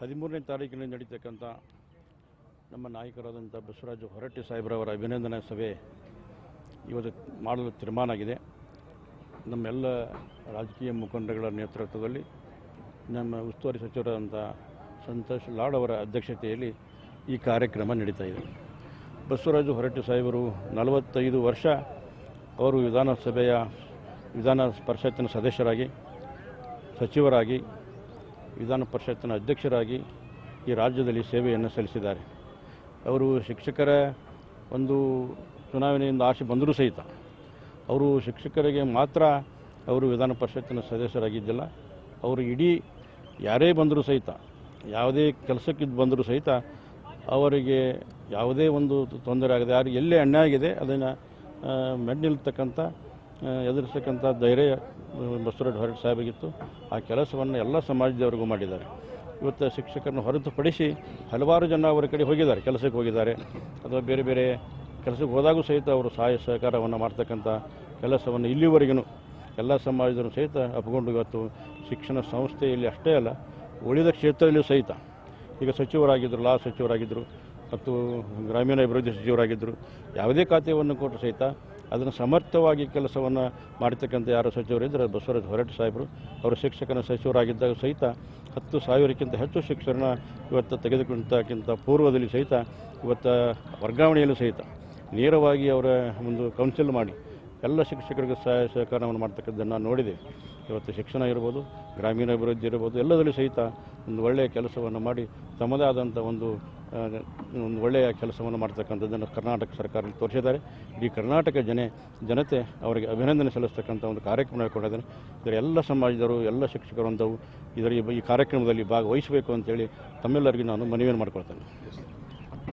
13ನೇ ತಾರೀಕಿನಲ್ಲಿ ನಡೀತಕ್ಕಂಥ ನಮ್ಮ ನಾಯಕರಾದಂಥ ಬಸವರಾಜ ಹೊರಟ್ಟಿ ಸಾಹೇಬ್ರವರ ಅಭಿನಂದನಾ ಸಭೆ ಇವತ್ತು ಮಾಡಲು ತೀರ್ಮಾನ ಆಗಿದೆ. ನಮ್ಮೆಲ್ಲ ರಾಜಕೀಯ ಮುಖಂಡಗಳ ನೇತೃತ್ವದಲ್ಲಿ ನಮ್ಮ ಉಸ್ತುವಾರಿ ಸಚಿವರಾದಂಥ ಸಂತೋಷ್ ಲಾಡ್ ಅವರ ಅಧ್ಯಕ್ಷತೆಯಲ್ಲಿ ಈ ಕಾರ್ಯಕ್ರಮ ನಡೀತಾ ಇದೆ. ಬಸವರಾಜ ಹೊರಟ್ಟಿ ಸಾಹೇಬರು 45 ವರ್ಷ ಅವರು ವಿಧಾನ ಪರಿಷತ್ತಿನ ಸದಸ್ಯರಾಗಿ, ಸಚಿವರಾಗಿ, ವಿಧಾನ ಪರಿಷತ್ತಿನ ಅಧ್ಯಕ್ಷರಾಗಿ ಈ ರಾಜ್ಯದಲ್ಲಿ ಸೇವೆಯನ್ನು ಸಲ್ಲಿಸಿದ್ದಾರೆ. ಅವರು ಶಿಕ್ಷಕರ ಒಂದು ಚುನಾವಣೆಯಿಂದ ಆಸೆ ಬಂದರೂ ಸಹಿತ ಅವರು ಶಿಕ್ಷಕರಿಗೆ ಮಾತ್ರ ಅವರು ವಿಧಾನ ಪರಿಷತ್ತಿನ ಸದಸ್ಯರಾಗಿದ್ದಿಲ್ಲ. ಅವರು ಇಡೀ ಯಾರೇ ಬಂದರೂ ಸಹಿತ, ಯಾವುದೇ ಕೆಲಸಕ್ಕೆ ಬಂದರೂ ಸಹಿತ ಅವರಿಗೆ ಯಾವುದೇ ಒಂದು ತೊಂದರೆ ಆಗದೆ, ಯಾರು ಎಲ್ಲೇ ಅನ್ಯಾಯ ಆಗಿದೆ ಅದನ್ನು ಮೆಡ್ನಿಲ್ತಕ್ಕಂಥ ಎದುರಿಸ್ತಕ್ಕಂಥ ಧೈರ್ಯ ಬಸವರಾಜ ಹೊರಟ್ಟಿ ಸಾಹೇಬರಿಗಿತ್ತು. ಆ ಕೆಲಸವನ್ನು ಎಲ್ಲ ಸಮಾಜದವರಿಗೂ ಮಾಡಿದ್ದಾರೆ. ಇವತ್ತು ಶಿಕ್ಷಕರನ್ನು ಹೊರತುಪಡಿಸಿ ಹಲವಾರು ಜನ ಅವರ ಕಡೆ ಹೋಗಿದ್ದಾರೆ, ಕೆಲಸಕ್ಕೆ ಹೋಗಿದ್ದಾರೆ, ಅಥವಾ ಬೇರೆ ಬೇರೆ ಕೆಲಸಕ್ಕೆ ಹೋದಾಗೂ ಸಹಿತ ಅವರು ಸಹಾಯ ಸಹಕಾರವನ್ನು ಮಾಡ್ತಕ್ಕಂಥ ಕೆಲಸವನ್ನು ಇಲ್ಲಿವರೆಗೂ ಎಲ್ಲ ಸಮಾಜದವರು ಸಹಿತ ಅಪ್ಪಿಕೊಂಡು ಇವತ್ತು ಶಿಕ್ಷಣ ಸಂಸ್ಥೆಯಲ್ಲಿ ಅಷ್ಟೇ ಅಲ್ಲ, ಉಳಿದ ಕ್ಷೇತ್ರದಲ್ಲಿಯೂ ಸಹಿತ ಈಗ ಸಚಿವರಾಗಿದ್ದರು, ಲಾ ಸಚಿವರಾಗಿದ್ದರು ಮತ್ತು ಗ್ರಾಮೀಣ ಅಭಿವೃದ್ಧಿ ಸಚಿವರಾಗಿದ್ದರು. ಯಾವುದೇ ಖಾತೆಯನ್ನು ಕೊಟ್ಟು ಸಹಿತ ಅದನ್ನು ಸಮರ್ಥವಾಗಿ ಕೆಲಸವನ್ನು ಮಾಡ್ತಕ್ಕಂಥ ಯಾರು ಸಚಿವರಿದ್ದರೆ ಬಸವರಾಜ ಹೊರಟ್ಟಿ ಸಾಹೇಬರು. ಅವರು ಶಿಕ್ಷಕನ ಸಚಿವರಾಗಿದ್ದಾಗ ಸಹಿತ 10,000ಕ್ಕಿಂತ ಹೆಚ್ಚು ಶಿಕ್ಷಕರನ್ನ ಇವತ್ತು ತೆಗೆದುಕೊಂಡಕ್ಕಿಂತ ಪೂರ್ವದಲ್ಲಿ ಸಹಿತ ಇವತ್ತು ವರ್ಗಾವಣೆಯಲ್ಲೂ ಸಹಿತ ನೇರವಾಗಿ ಅವರ ಒಂದು ಕೌನ್ಸಿಲ್ ಮಾಡಿ ಎಲ್ಲ ಶಿಕ್ಷಕರಿಗೆ ಸಹಾಯ ಸಹಕಾರವನ್ನು ಮಾಡ್ತಕ್ಕಂಥದ್ದನ್ನು ನೋಡಿದೆ. ಇವತ್ತು ಶಿಕ್ಷಣ ಇರ್ಬೋದು, ಗ್ರಾಮೀಣ ಅಭಿವೃದ್ಧಿ ಇರ್ಬೋದು, ಎಲ್ಲದರಲ್ಲೂ ಸಹಿತ ಒಂದು ಒಳ್ಳೆಯ ಕೆಲಸವನ್ನು ಮಾಡಿ ತಮ್ಮದೇ ಆದಂಥ ಒಂದು ಒಳ್ಳೆಯ ಕೆಲಸವನ್ನು ಮಾಡ್ತಕ್ಕಂಥದ್ದನ್ನು ಕರ್ನಾಟಕ ಸರ್ಕಾರದಲ್ಲಿ ತೋರಿಸಿದ್ದಾರೆ. ಇಡೀ ಕರ್ನಾಟಕ ಜನತೆ ಅವರಿಗೆ ಅಭಿನಂದನೆ ಸಲ್ಲಿಸ್ತಕ್ಕಂಥ ಒಂದು ಕಾರ್ಯಕ್ರಮ ಹಾಕೊಂಡಿದ್ದಾರೆ. ಇದರ ಎಲ್ಲ ಸಮಾಜದವರು, ಎಲ್ಲ ಶಿಕ್ಷಕರು ಈ ಕಾರ್ಯಕ್ರಮದಲ್ಲಿ ಭಾಗವಹಿಸಬೇಕು ಅಂತೇಳಿ ತಮ್ಮೆಲ್ಲರಿಗೂ ನಾನು ಮನವಿಯನ್ನು ಮಾಡಿಕೊಳ್ತೇನೆ.